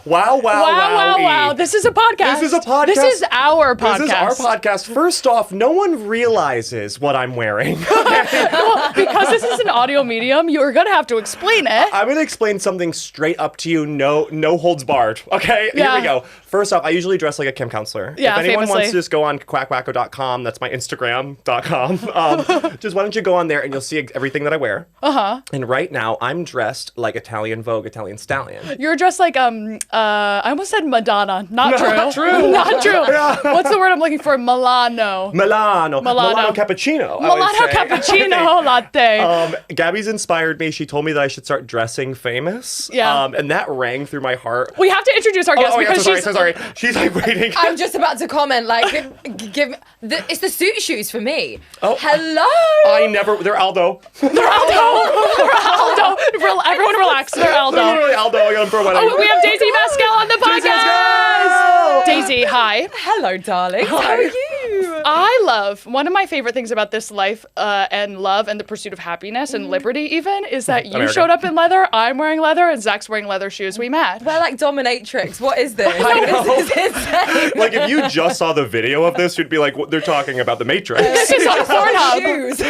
Wow. This is a podcast. This is a podcast. This is our podcast. This is our podcast. First off, no one realizes what I'm wearing. Well, because this is an audio medium, you're going to have to explain it. I'm going to explain something straight up to you, no holds barred. Okay? Yeah. Here we go. First off, I usually dress like a camp counselor. Yeah, if anyone famously. wants to just go on quackwacko.com, that's my Instagram.com. Just why don't you go on there and you'll see everything that I wear. Uh-huh. And right now, I'm dressed like Italian Vogue, Italian Stallion. You're dressed like, I almost said Madonna. Not true. Not true. Not true. Yeah. What's the word I'm looking for? Milano cappuccino. Milano cappuccino latte. Gabby's inspired me. She told me that I should start dressing famous. Yeah. And that rang through my heart. We have to introduce our guest because so sorry. She's like waiting. I'm just about to comment, like, it's the suit shoes for me. Oh, hello. They're Aldo. They're Aldo. Everyone relax. They're Aldo. They're literally Aldo. I got them for a wedding. Oh, we have Daisy Maskell on the podcast. Daisy, hi. Hello, darling. How are you? I love, one of my favorite things about this life and love and the pursuit of happiness and liberty even is that you America. showed up in leather, I'm wearing leather, and Zach's wearing leather shoes. We match. We're like dominatrix. What is this? I know. This is insane. Like, if you just saw the video of this, you'd be like, they're talking about the Matrix. This is on Pornhub. Shoes.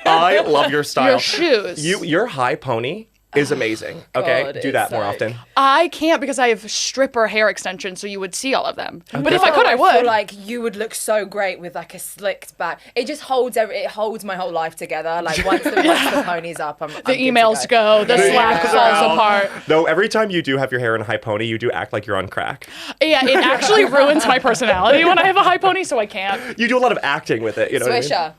I love your style. Your shoes. Your high pony is amazing. Okay, God, do that it's more like- often. I can't because I have stripper hair extensions, so you would see all of them. But if Oh, I could, I feel would. like you would look so great with like a slicked back. It just holds it holds my whole life together. Like once the pony's up, I'm The good to emails go, the The Slack emails falls are out. apart. Though every time you do have your hair in a high pony, you do act like you're on crack. Yeah, it actually ruins my personality when I have a high pony, so I can't. You do a lot of acting with it. You know what I mean? Swisher.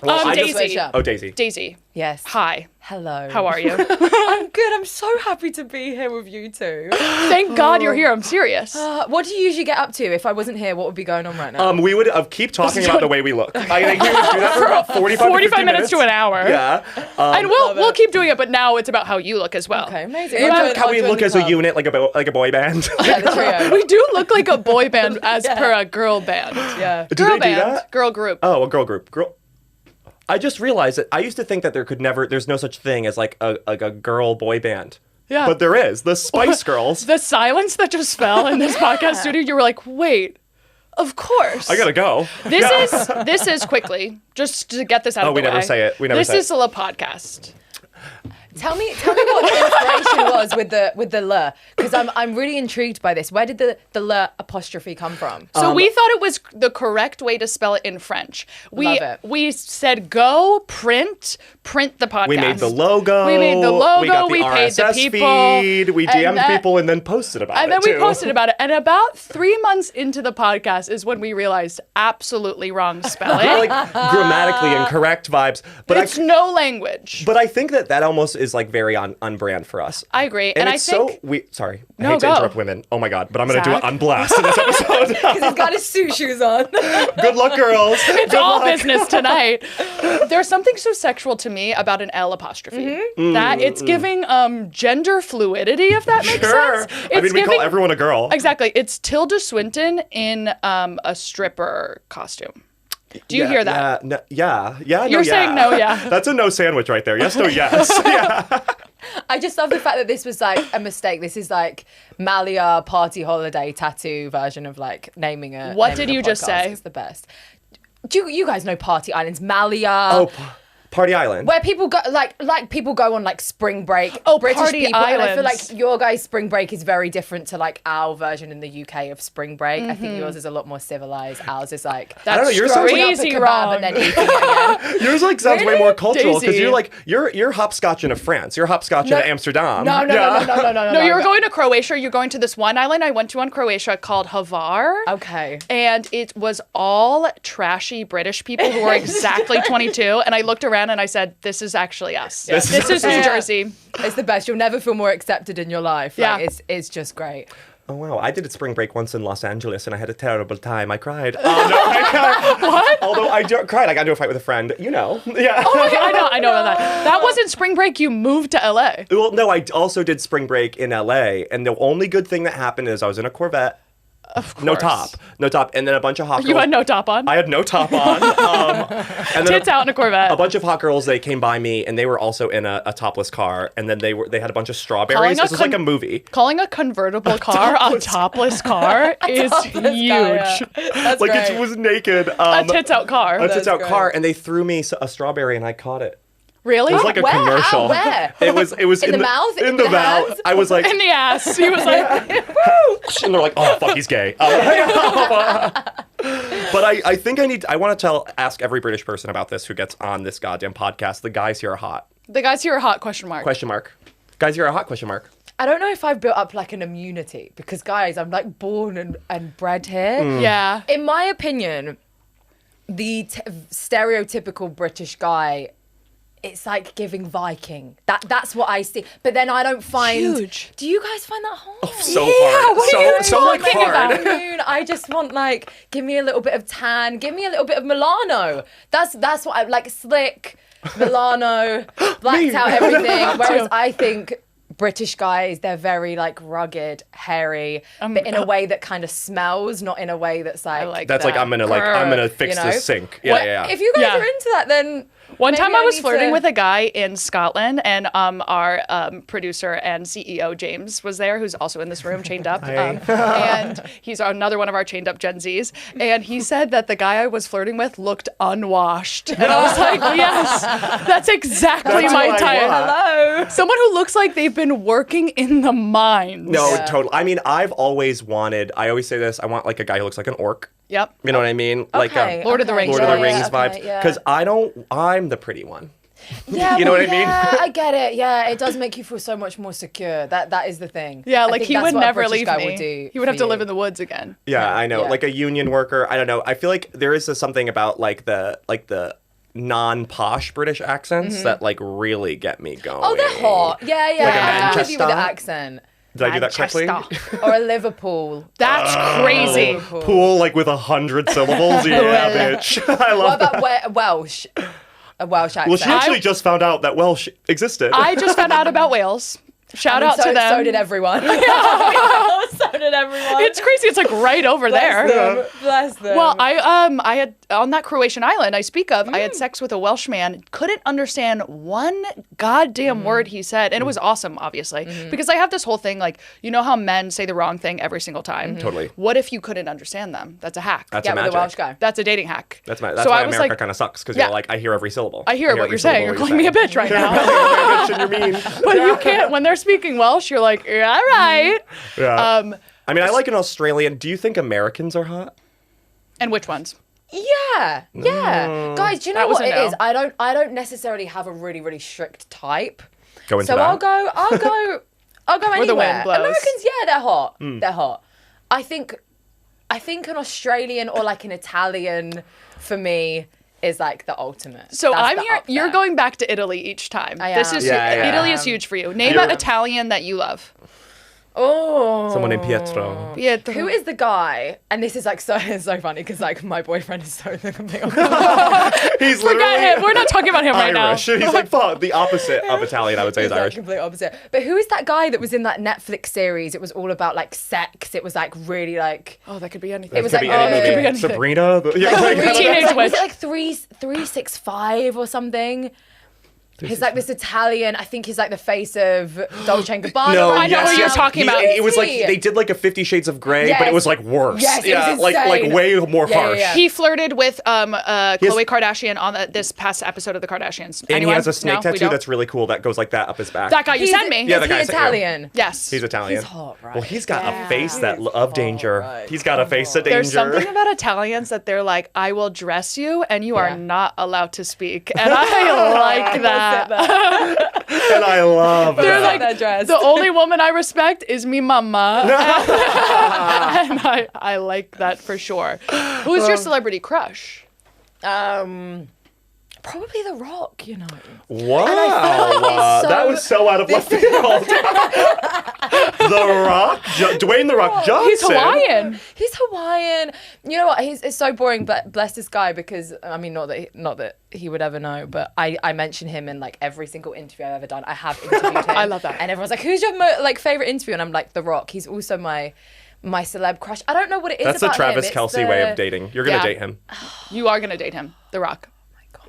Well, I just- Daisy. Swisher. Oh, Daisy. Daisy. Yes. Hi. Hello. How are you? I'm good. I'm so happy to be here with you two. Thank God you're here. I'm serious. What do you usually get up to? If I wasn't here, what would be going on right now? We would keep talking about the way we look. I think we would do that for about 45 minutes to an hour. Yeah. And we'll keep doing it, but now it's about how you look as well. Okay, amazing. And I'll just join- how I'll we join look the as a club. unit, like a boy band. Yeah, the trio. We do look like a boy band as per a girl band. Yeah. Do Girl they do band, that? girl group. Oh, a girl group. I just realized that I used to think that there's no such thing as like a girl boy band. Yeah. But there is. The Spice Girls. The silence that just fell in this podcast studio, you were like, wait, of course. I gotta go. This is quickly, just to get this out of the way. we never say it. We never This say is a podcast. Tell me what the inspiration was with the le, because I'm really intrigued by this. Where did the le apostrophe come from? So we thought it was the correct way to spell it in French. Love it. We said go print the podcast. We made the logo. We made the logo. We got the we paid the RSS people. feed. We and DM'd that- people and then posted about it. And then we too. posted about it. And about 3 months into the podcast is when we realized absolutely wrong spelling. like grammatically incorrect vibes. But It's no language. But I think that almost is like very on brand for us. I agree. And I it's think sorry. I No, hate to go. interrupt women. Oh my god, but I'm gonna do Zach? it on blast in this episode. Because he's got his suit shoes on. Good luck, girls. it's all business tonight. There's something so sexual to me about an L apostrophe. Mm-hmm. That it's giving gender fluidity, if that makes Sure. sense. I mean, we call everyone a girl. Exactly. It's Tilda Swinton in a stripper costume. Do you hear that? Yeah. You're saying no, yeah. That's a no sandwich right there. Yes, no, yes. Yeah. I just love the fact that this was like a mistake. This is like Malia party holiday tattoo version of like naming a. What naming did a you just podcast. say? It's the best. Do you guys know Party Islands? Malia. Oh, Party Island. Where people go, like people go on like spring break. Oh, British Party people, and I feel Islands. like your guys' spring break is very different to like our version in the UK of spring break. I think yours is a lot more civilized. Ours is like I don't know, yours That's sounds like- crazy up a kebab wrong. and then eating it again. Yours like sounds way more cultural because Daisy. you're hopscotching of France. You're hopscotching of Amsterdam. No, No, you're going to Croatia. You're going to this one island I went to in Croatia called Hvar. Okay. And it was all trashy British people who were exactly 22. And I looked around and I said, this is actually us. This This is is New us. Jersey. It's the best. You'll never feel more accepted in your life. Like, Yeah. it's just great. Oh wow! I did a spring break once in Los Angeles, and I had a terrible time. I cried. Oh no! I cried. What? Although I cried, I got into a fight with a friend. You know. Yeah. Oh my God, I know about that. That wasn't spring break. You moved to LA. Well, no, I also did spring break in LA, and the only good thing that happened is I was in a Corvette. No top. No top. And then a bunch of hot girls. You had no top on? I had no top on. And then Tits out in a Corvette. a bunch of hot girls, they came by me, and they were also in a topless car. And then they had a bunch of strawberries. This was like a movie. Calling a convertible car a topless car is huge. That's Like great. it was naked. A tits out car. A tits out great. car, and they threw me a strawberry, and I caught it. Really? It was like a Where? commercial. How? Where? It was In the mouth? In In the the mouth. hands? I was like, in the ass. He was like, and they're like, oh fuck, he's gay. But I think I want to ask every British person about this who gets on this goddamn podcast. The guys here are hot. the guys here are hot, question mark. Question mark. Guys here are hot, question mark. I don't know if I've built up like an immunity because, guys, I'm like born and bred here. Yeah. In my opinion, the stereotypical British guy, it's like giving Viking. That's what I see. But then I don't find. Huge. Do you guys find that hard? So Yeah, hard. what are you So like talking hard. about? I just want like, give me a little bit of tan, give me a little bit of Milano. That's what I like, slick, Milano, blacked out everything. Whereas I think British guys, they're very like rugged, hairy, but in a way that kind of smells, not in a way that's like. That's like I'm gonna fix you know? this sink. Well, Yeah. If you guys Yeah. are into that, then. One maybe time I was need flirting to- with a guy in Scotland, and our producer and CEO, James, was there, who's also in this room, chained up. And he's another one of our chained up Gen Zs. And he said that the guy I was flirting with looked unwashed. And I was like, yes, that's exactly That's my what I type. want. Hello. Someone who looks like they've been working in the mines. No, Yeah. totally. I mean, I always say this, I want like a guy who looks like an orc. Yep. You know what I mean? Like Okay, Lord of the Rings Lord of the vibes. Rings okay, vibes. yeah. Because I'm the pretty one. Yeah, You know well, what I mean? Yeah, I get it. Yeah, it does make you feel so much more secure. That is the thing. Yeah, I like think he that's would what a never British leave guy me. Would do He would have for to you. live in the woods again. Yeah, I know. Yeah. Like a union worker. I don't know. I feel like there is something about like the non-posh British accents that like really get me going. Oh, they're hot. Yeah, yeah. Like a I'm with you with the Manchester? accent. Did I do that correctly? Manchester. Or a Liverpool. That's crazy. Liverpool. Pool like with 100 syllables. Yeah, bitch. I love What that. about Welsh? A Welsh accent. Well, she actually just found out that Welsh existed. I just found out about Wales. Shout I mean, out to them. So did everyone. So did everyone. It's crazy. It's like right over there. Bless them. Well, I had on that Croatian island I speak of, I had sex with a Welsh man, couldn't understand one goddamn word he said. And it was awesome, obviously. Because I have this whole thing, like, you know how men say the wrong thing every single time? Totally. What if you couldn't understand them? That's a hack. That's Get a with magic. the Welsh guy. That's a dating hack. That's why I was America like, kind of sucks because Yeah. you're like, I hear every syllable. I hear what every you're saying. You're syllable calling me a bitch right now. Bitch, and you're mean. But you can't, when they're speaking Welsh, you're like, yeah, all right. Yeah. I mean, I like an Australian. Do you think Americans are hot? And which ones? yeah. Guys, do you know That was what a it no. is? I don't necessarily have a really, really strict type. Go into So that. I'll go anywhere. the wind blows. Americans, yeah, they're hot. They're hot. I think an Australian or like an Italian for me is like the ultimate. So That's I'm the here. up You're there. going back to Italy each time. I This am. is Yeah. Italy is huge for you. Name You're- an Italian that you love. Oh. Someone named Pietro. Pietro. Who is the guy? And this is like so it's so funny because like my boyfriend is so the complete He's Forget literally him. We're not talking about him right now. Irish. He's like fuck, the opposite of Italian, I would say, is like Irish. complete opposite. But who is that guy that was in that Netflix series? It was all about like sex. It was like really like Oh, that could be anything. It was Could like, be any oh, movie. could be anything. Sabrina. Yeah, like, Teenage was Witch. it like 365 or something? He's like this Italian. I think he's like the face of Dolce and Gabbana. No, right I know now. what you're talking about. It was like Is he? they did like a 50 Shades of Grey, but it Yes. was like worse. Yes, it yeah, was like insane. way more Yeah, harsh. yeah. He flirted with Khloe Kardashian on this past episode of the Kardashians. And Anyone? he has a snake No, we tattoo don't? that's really cool that goes like that up his back. That guy you He's- sent me. Yeah, Is the he guy I sent you. Italian? Yes. He's Italian. He's hot, right? Well, he's got Yeah. a face that He's of hot, danger. right? He's got a face of danger. There's something about Italians that they're like, I will dress you and you are Yeah. not allowed to speak. And I like that. and I love They're that. like, They're dressed. the only woman I respect is me mama. And I like that for sure. Who's your celebrity crush? Probably The Rock, you know. Wow, like it's that so- was so out of left field. The Rock, Dwayne The Rock Johnson. He's Hawaiian. He's Hawaiian. You know what? It's so boring, but bless this guy because I mean, not that he would ever know, but I mention him in like every single interview I've ever done. I have interviewed him. I love that. And everyone's like, "Who's your favorite interview?" And I'm like, The Rock. He's also my my celeb crush. I don't know what it is That's the about Travis him. Kelce way of dating. You're going to date him. You are gonna date him, The Rock.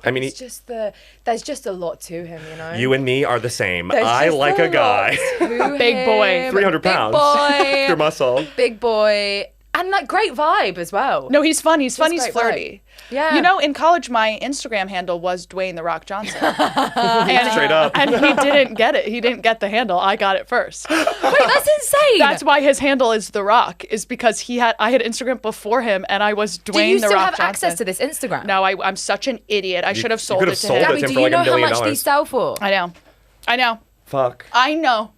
I mean, there's just a lot to him, you know. you and me are the same. There's I just like a guy. Big boy. 300 pounds. Big Your boy. muscle. Big boy. And like great vibe as well. No, he's fun. He's fun. He's great flirty. Yeah. You know, in college, my Instagram handle was Dwayne The Rock Johnson. And Straight up. And he didn't get it. He didn't get the handle. I got it first. Wait, that's insane. That's why his handle is The Rock, is because I had Instagram before him, and I was Dwayne The Rock Do you still have Johnson. access to this Instagram? No, I'm such an idiot. I should have sold could it have to sold him. it Gabby, to him do for you like know $1 how million. much these sell for? I know. Fuck. I know.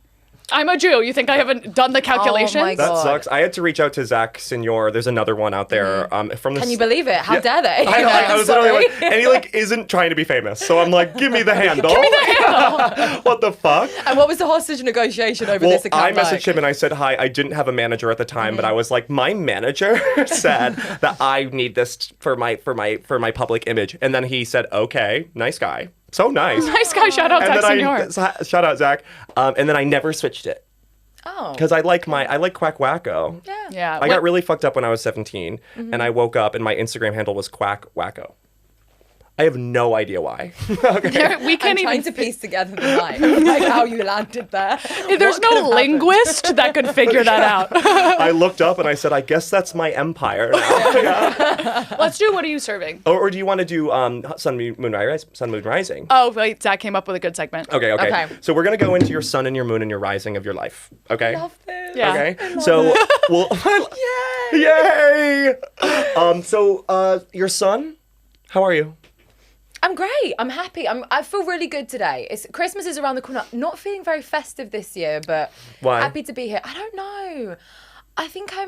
I'm a Jew. You think I haven't done the calculations? my That God. sucks. I had to reach out to Zach Senior. There's another one out there from the. Can you believe it? How dare they? I was Sorry. literally like, and he like isn't trying to be famous. So I'm like, give me the handle. Give me the handle. What the fuck? And what was the hostage negotiation over Well, this account I messaged like? him and I said hi. I didn't have a manager at the time, but I was like, my manager said that I need this for my public image, and then he said, okay, nice guy, so nice. Nice guy. Shout out And Zach then Senior. shout out Zach, and then I never switched it Oh. because I like Quack Wacko. Yeah. Yeah. I got really fucked up when I was 17, and I woke up and my Instagram handle was Quack Wacko. I have no idea why. We I'm can't trying even. to piece together the life, like how you landed there. There's What could have no linguist that could figure that out. I looked up and I said, I guess that's my empire now. Yeah. Let's do what are you serving? Or do you want to do Sun Moon Rising? Oh, wait, Zach came up with a good segment. Okay. Okay. So we're gonna go into your sun and your moon and your rising of your life. Okay. Love this. Yeah. Okay. So we'll. Yay! So your son, how are you? I'm great. I'm happy. I feel really good today. Christmas is around the corner. Not feeling very festive this year, but Why? happy to be here. I don't know. I think I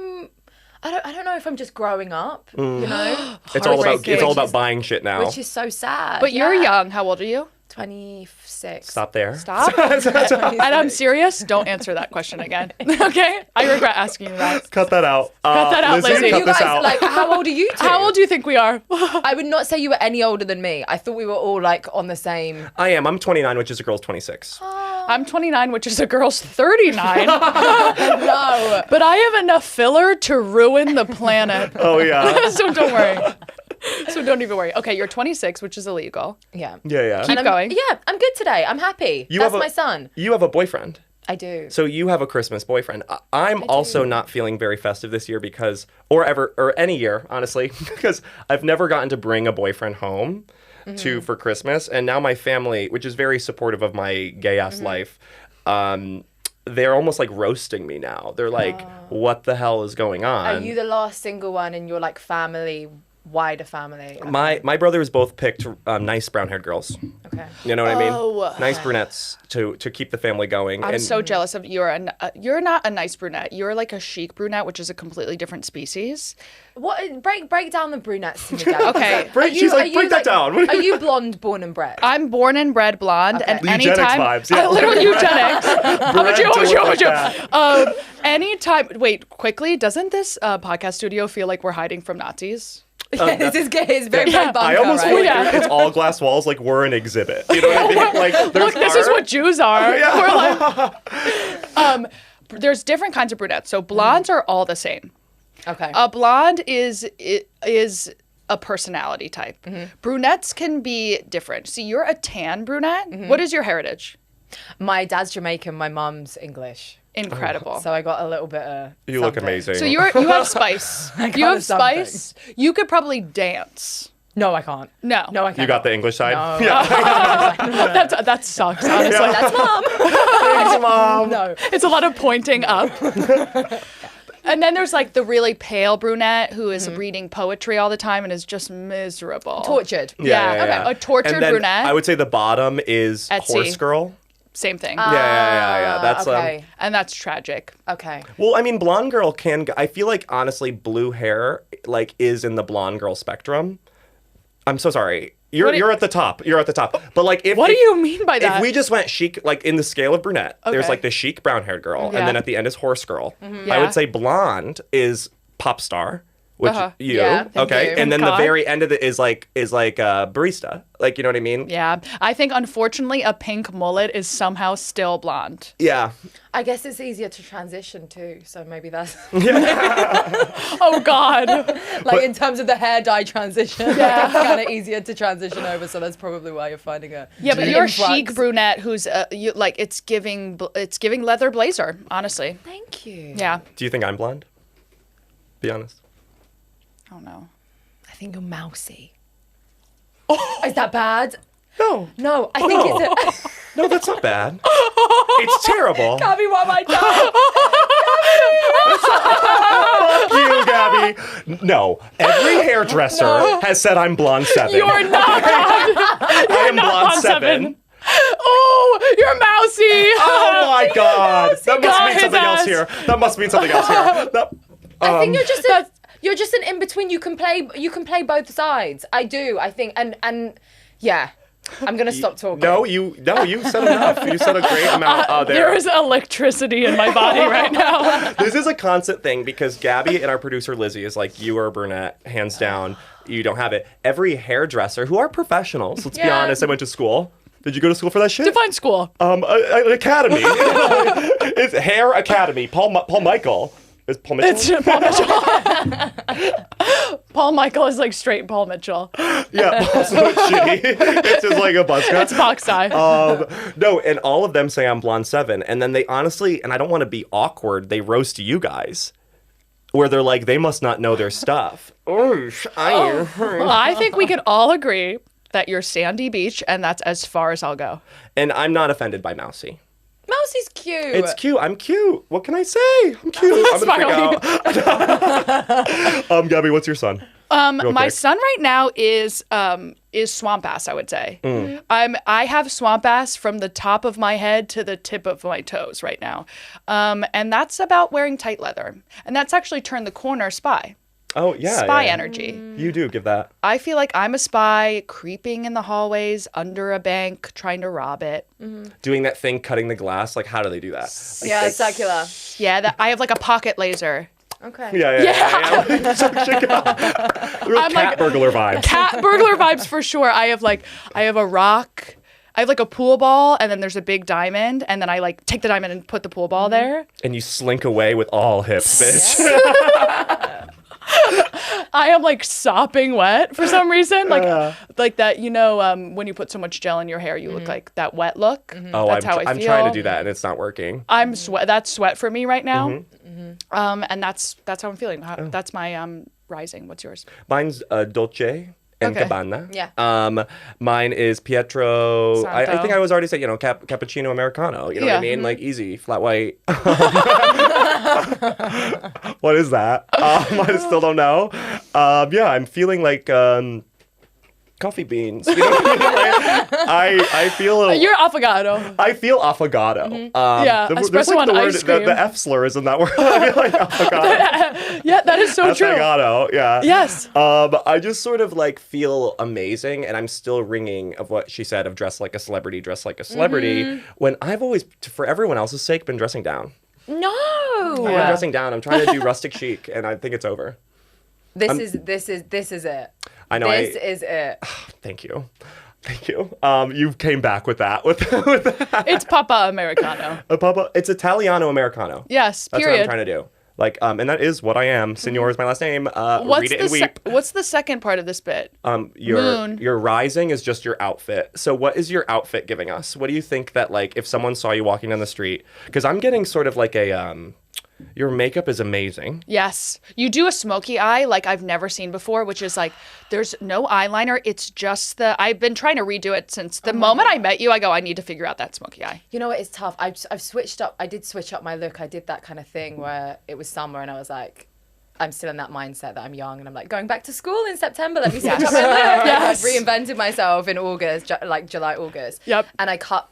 don't know if I'm just growing up. You know, It's all Heartbreaking. about buying shit now. which is so sad. But you're Yeah. young. How old are you? 26. Stop there. Stop. And I'm serious. Don't answer that question again. Okay? I regret asking you that. Cut that out. Cut that out, Lizzie. Cut You this guys, out. like, how old are you two? How old do you think we are? I would not say you were any older than me. I thought we were all like on the same. I am. I'm 29, which is a girl's 26. I'm 29, which is a girl's 39. No. But I have enough filler to ruin the planet. Oh yeah. So don't worry. So don't even worry. Okay, you're 26, which is illegal. Yeah. Yeah. Keep going. Yeah, I'm good today. I'm happy. You That's have my son. You have a boyfriend. I do. So you have a Christmas boyfriend. I'm also not feeling very festive this year because, or any year, honestly, because I've never gotten to bring a boyfriend home for Christmas, and now my family, which is very supportive of my gay ass life, they're almost like roasting me now. They're like, "What the hell is going on?" Are you the last single one in your like family, wider family? My brothers both picked nice brown-haired girls. Okay. You know what I mean? Oh. Nice brunettes to keep the family going. I'm so jealous of you. You're not a nice brunette. You're like a chic brunette, which is a completely different species. What? Break down the brunettes to me, Gabby. Okay. Break that down. Are you blonde, born and bred? I'm born and bred blonde, and Eugenics anytime vibes, yeah. literal eugenics. I'm a Jew. Bred to I'm a Jew. I'm a look Jew. like that. Anytime. Wait, quickly. Doesn't this podcast studio feel like we're hiding from Nazis? This is gay. It's very bunker, I almost feel right? like it's all glass walls, like we're an exhibit. You know what I mean? Like, there's Look, this is art. what Jews are. We're like, there's different kinds of brunettes. So blondes are all the same. Okay. A blonde is a personality type. Brunettes can be different. See, you're a tan brunette. What is your heritage? My dad's Jamaican. My mum's English. Incredible. So I got a little bit of. You look something. amazing. So you have spice. You have something. spice. You could probably dance. No, I can't. No. No, I can't. You got the English side? No. Yeah. That sucks, honestly. That's mom. Thanks, Mom. No. It's a lot of pointing up. And then there's like the really pale brunette who is reading poetry all the time and is just miserable. Tortured. Yeah, okay. A tortured and then brunette. I would say the bottom is Etsy. horse girl. Same thing. Yeah. That's Okay. And that's tragic. Okay. Well, I mean, blonde girl can. I feel like honestly, blue hair like is in the blonde girl spectrum. I'm so sorry. You're at the top. You're at the top. But like, if What do you mean by that? If we just went chic, like in the scale of brunette, there's Okay. like the chic brown haired girl, Yeah. and then at the end is horse girl. I Yeah. would say blonde is pop star, Which you, Yeah, thank okay, you. and then the God. very end of it is like barista, like you know what I mean? Yeah. I think unfortunately a pink mullet is somehow still blonde. Yeah. I guess it's easier to transition too, so maybe that's Oh God. like in terms of the hair dye transition. Yeah, it's kind of easier to transition over, so that's probably why you're finding a Yeah, but an you're a influx. chic brunette who's like it's giving leather blazer, honestly. Thank you. Yeah. Do you think I'm blonde? Be honest. Oh no. I think you're mousy. Is that bad? No. No, I think it's a... No, that's not bad. It's terrible. Gabby, what have I done? Fuck you, Gabby. No. Every hairdresser has said I'm blonde 7. You're not. I am blonde 7. Oh, you're mousy. Oh my god. That must got mean his something else ass. here. That must mean something else here. I think you're just an in between. You can play both sides. I do. I think and yeah. I'm gonna stop talking. No, you said enough. You said a great amount there. There is electricity in my body right now. This is a constant thing because Gabby and our producer Lizzie is like, you are a brunette, hands down. You don't have it. Every hairdresser who are professionals, let's be Yeah. honest, I went to school. Did you go to school for that shit? Define school. An academy. It's Hair Academy. Paul Michael. Is Paul Mitchell? It's Paul Mitchell. Paul Michael is like straight Paul Mitchell. Yeah, Paul's so shitty. It's just like a buzz cut. It's box eye. No, and all of them say I'm blonde 7, and then they honestly, and I don't want to be awkward, they roast you guys, where they're like, they must not know their stuff. I think we can all agree that you're Sandy Beach, and that's as far as I'll go. And I'm not offended by Mousy. Mousy's cute. It's cute. I'm cute. What can I say? I'm cute. I'm gonna freak out. Gabby, what's your son? Real My quick. son right now is swamp ass, I would say. I have swamp ass from the top of my head to the tip of my toes right now. And that's about wearing tight leather. And that's actually turned the corner spy. Oh, yeah. Spy yeah. energy. You do give that. I feel like I'm a spy creeping in the hallways under a bank trying to rob it. Doing that thing, cutting the glass. Like, how do they do that? Like, yeah, circular. Yeah, I have like a pocket laser. Okay. Yeah. Real I'm cat like- burglar vibes. Cat burglar vibes for sure. I have a rock. I have like a pool ball, and then there's a big diamond, and then I like take the diamond and put the pool ball there. And you slink away with all hips, bitch. I am like sopping wet for some reason, like that. You know, when you put so much gel in your hair, you look like that wet look. Oh, That's how I I'm feel. trying to do that, and it's not working. I'm sweat. That's sweat for me right now. And that's how I'm feeling. That's my rising. What's yours? Mine's Dolce and Okay. Gabbana. Yeah. Mine is Pietro. I Santo. think I was already saying, cappuccino Americano. You know what I Yeah. mean? Like easy, flat white. What is that? I still don't know. Yeah, I'm feeling like coffee beans. You know what I mean? Like, I feel. You're affogato. I feel affogato. Yeah, there's espresso like on the ice word, cream. the F slur is in that word. I feel like affogato. Yeah, that is so true. Affogato, yeah. Yes. I just sort of like feel amazing, and I'm still ringing of what she said of dress like a celebrity, when I've always, for everyone else's sake, been dressing down. No. I've been dressing down. I'm trying to do rustic chic, and I think it's over. This is it. I know. This is it. Thank you. You came back with that. With that. It's Papa Americano. Papa, it's Italiano Americano. Yes, That's period. what I'm trying to do. Like, and that is what I am. Senor is my last name. Read it and weep. What's the second part of this bit? Your rising is just your outfit. So what is your outfit giving us? What do you think that, like, if someone saw you walking down the street? Because I'm getting sort of like a your makeup is amazing. Yes. You do a smoky eye like I've never seen before, which is like, there's no eyeliner. It's just I've been trying to redo it since the moment I met you. I go, I need to figure out that smoky eye. You know what? It's tough. I've switched up. I did switch up my look. I did that kind of thing where it was summer and I was like, I'm still in that mindset that I'm young and I'm like going back to school in September. Let me switch up my look. Yes. I've reinvented myself in August, like July, August. Yep. And I cut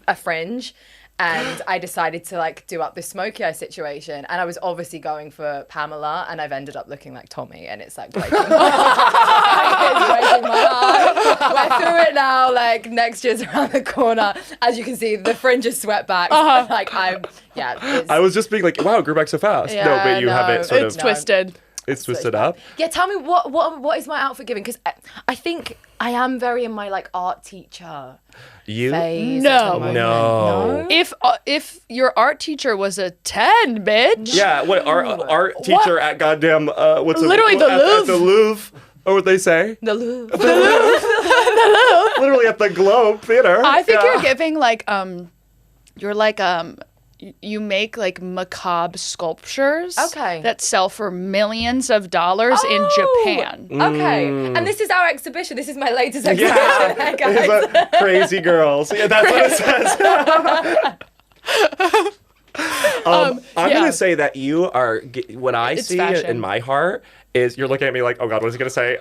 a fringe. And I decided to like do up this smoky eye situation. And I was obviously going for Pamela and I've ended up looking like Tommy and it's like breaking my heart. We're through it now, like next year's around the corner. As you can see, the fringe is swept back. Like I was just being like, wow, it grew back so fast. No, but you have it sort It's of. twisted. It's twisted up. Yeah, tell me what is my outfit giving? Because I think I am very in my like art teacher phase. No. If your art teacher was a 10, bitch. Yeah, what art teacher at goddamn what's Literally it, the at Louvre. the Louvre, or what they say? The Louvre. Literally at the Globe Theater. I think you're giving like you're like you make like macabre sculptures that sell for millions of dollars in Japan. Okay, and this is our exhibition. This is my latest exhibition, guys. It's like crazy girls. Yeah, that's what it says. I'm going to say that you are, what I see fashion. in my heart is you're looking at me like, oh God, what is he going to say?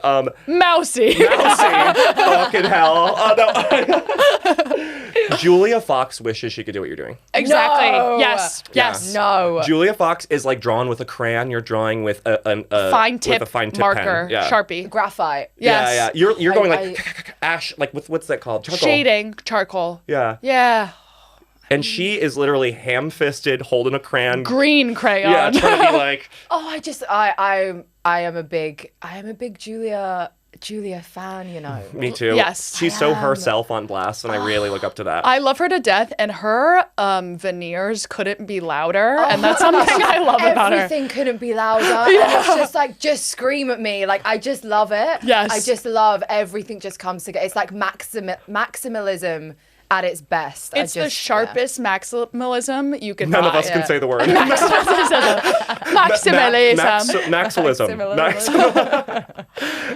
Mousy. Fucking hell. No. Julia Fox wishes she could do what you're doing. Exactly. No. Yes. No. Julia Fox is like drawn with a crayon. You're drawing with a Fine tip marker, pen. Yeah. Sharpie. Graphite. Yes. Yeah. You're going like ash, like what's that called? Charcoal. Shading, charcoal. Yeah. Yeah. And she is literally ham-fisted, holding a crayon. Green crayon. Yeah, trying to be like. Oh, I am a big Julia fan, you know. Me too. Yes. She's so herself on blast, and I really look up to that. I love her to death, and her veneers couldn't be louder, and that's something I love about her. Everything couldn't be louder. And it's just like, just scream at me. Like, I just love it. Yes. I just love everything just comes together. It's like maximalism at its best. It's the sharpest maximalism you can None buy. of us can say the word. Maximalism. Maximalism.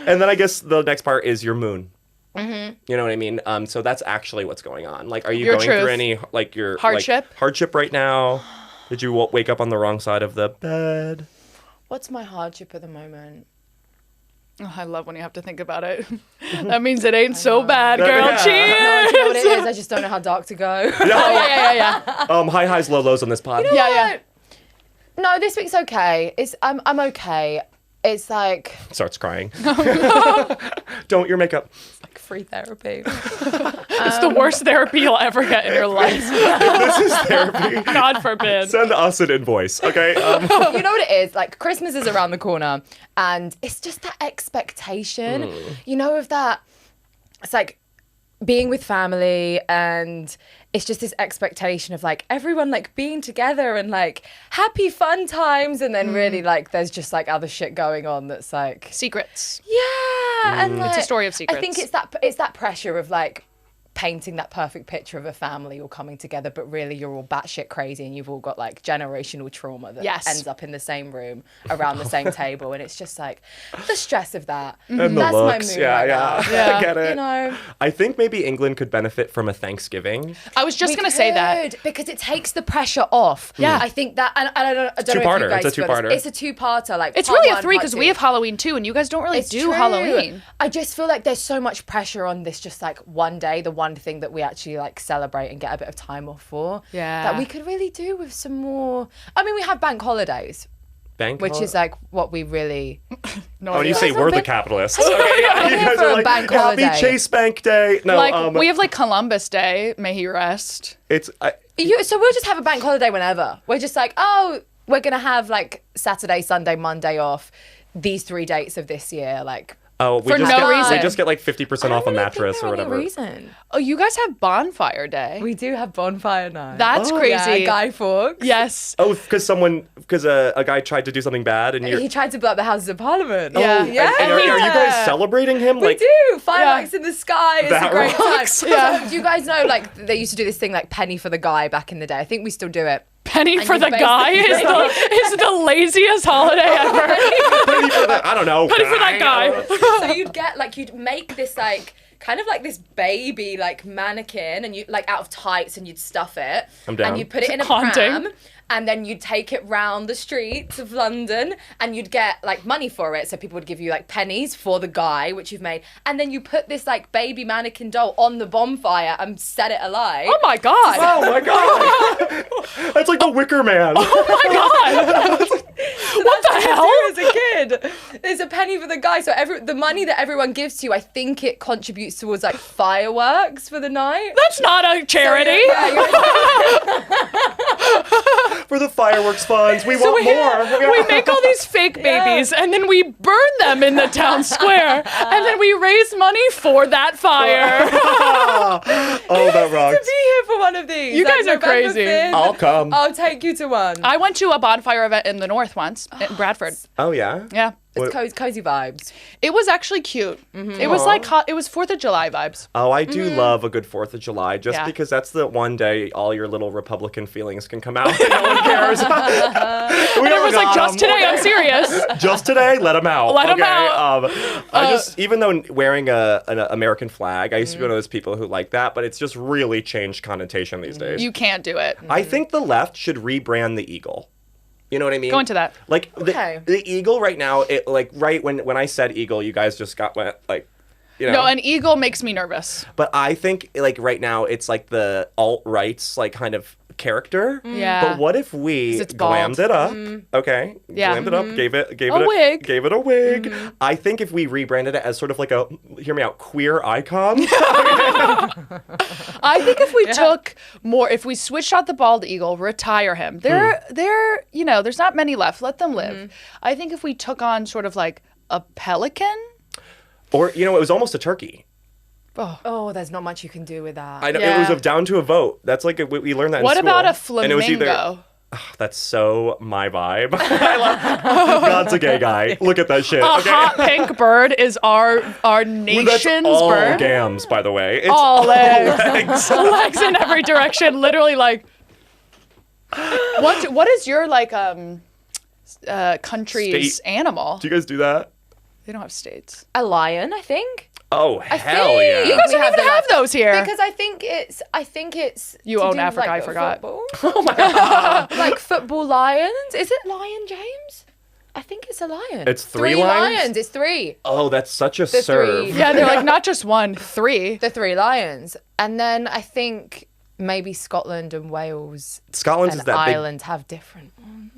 And then I guess the next part is your moon. Mm-hmm. You know what I mean? So that's actually what's going on. Like, are you going through any like your hardship? Like, hardship right now? Did you wake up on the wrong side of the bed? What's my hardship at the moment? Oh, I love when you have to think about it. That means it ain't so bad, girl. Yeah. Cheers. No, do you know what it is? I just don't know how dark to go. Yeah. High highs, low lows on this pod. Yeah. No, this week's okay. I'm okay. It's like Starts crying. Don't your makeup. free therapy. It's the worst therapy you'll ever get in your life. This is therapy. God forbid. Send us an invoice, okay? You know what it is? Like, Christmas is around the corner, and it's just that expectation, you know, of that. It's like being with family, and it's just this expectation of like everyone like being together and like happy fun times, and then really like there's just like other shit going on that's like Secrets. yeah, and like, It's a story of secrets. I think it's that pressure of like painting that perfect picture of a family all coming together, but really you're all batshit crazy and you've all got like generational trauma that ends up in the same room around the same table, and it's just like the stress of that. And the That's looks. my mood right now. I get it. You know, I think maybe England could benefit from a Thanksgiving. I was just going to say that. because it takes the pressure off. Yeah. I think that, and I don't know if you two-parter. guys It's a feel this. two-parter. It's a two-parter. Like, It's part really a one, 3 part because two. we have Halloween too, and you guys don't really do Halloween. I just feel like there's so much pressure on this just like one day, the one thing that we actually like celebrate and get a bit of time off for. Yeah. That we could really do with some more. I mean, we have bank holidays, which is like what we really. Oh, you say That's we're not the big- capitalists. I'm Okay, yeah, here you guys for are a like, bank happy holiday. Chase Bank Day. No, Like, we have like Columbus Day, may he rest. it's So we'll just have a bank holiday whenever. We're just like, oh, we're gonna have like Saturday, Sunday, Monday off. These 3 dates of this year, like. we For just no get, reason. We just get like 50% off a mattress or Any whatever. reason. Oh, you guys have Bonfire Day. We do have bonfire night. That's crazy. Yeah, Guy Fawkes. Yes. Oh, because a guy tried to do something bad and you're. He tried to blow up the Houses of Parliament. Yeah. Yeah. And are you guys celebrating him? We Like, do. Fireworks in the sky. It's That a great rocks. time. Yeah. So, do you guys know, like, they used to do this thing like penny for the guy back in the day? I think we still do it. Penny for you the guy is the laziest holiday ever. penny for that. I don't know. Penny for that guy. So you'd make this like kind of like this baby like mannequin, and you like out of tights, and you'd stuff it. I'm down. And you'd put it in a Haunting. pram. And then you'd take it round the streets of London, and you'd get like money for it. So people would give you like pennies for the guy, which you've made. And then you put this like baby mannequin doll on the bonfire and set it alight. Oh my God. Oh my god! That's like the Wicker Man. Oh my God. What the hell? As a kid, there's a penny for the guy. So the money that everyone gives to you, I think it contributes towards like fireworks for the night. That's not a charity. Yeah, for the fireworks funds. We want more. We make all these fake babies and then we burn them in the town square and then we raise money for that fire. Oh, that rocks. To be here for one of these. You guys are November crazy. 5th, I'll come. I'll take you to one. I went to a bonfire event in the north once in Bradford. Oh, yeah? Yeah. It's cozy vibes. It was actually cute. It was like it was 4th of July vibes. Oh, I do love a good 4th of July just Yeah. because that's the one day all your little Republican feelings can come out and no one cares. And Everyone's like, just today, I'm serious. Just today, let them out. Let 'em out. I just, even though wearing an American flag, I used to be one of those people who like that, but it's just really changed connotation these days. You can't do it. I think the left should rebrand the eagle. You know what I mean? Go into that. Like Okay. the eagle right now, it like right when I said eagle, you guys just went like, you know. No, an eagle makes me nervous. But I think like right now it's like the alt-right's like kind of character. Yeah. But what if we 'Cause it's bald. glammed it up? Okay. Yeah. Glammed it up, gave it A wig. Gave it a wig. I think if we rebranded it as sort of like a, hear me out, queer icon. I think if we took more, if we switched out the bald eagle, retire him. They're you know, there's not many left. Let them live. I think if we took on sort of like a pelican. Or, you know, it was almost a turkey. Oh, there's not much you can do with that. I know Yeah. it was down to a vote. That's like we learned that in What school. about a And it was either- flamingo? That's so my vibe. I love, God's a gay guy. Look at that shit. A Okay. hot pink bird is our That's nation's all bird. gams, by the way. It's All legs. legs. Legs in every direction. Literally like. What is your like country's State. animal? Do you guys do that? They don't have states. A lion, I think. Oh, hell think- yeah. You guys We don't have even the have those here. Because I think it's. You to own do with, Africa, like, I forgot. Football. Oh my god! Like football lions. Is it Lion James? I think it's a lion. It's three lions? It's three. Oh, that's such a The serve. three. Yeah, they're like not just one, three. The three lions, and then I think maybe Scotland and Wales Scotland's and is that Ireland have different ones.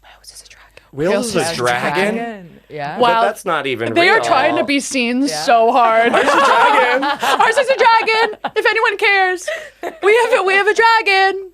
Wales is a dragon. big. Wales is a Wales is a dragon? Yeah. But Wow. that's not even They real. are trying to be seen so hard. It's a dragon. Ours is a dragon. If anyone cares, we have a dragon.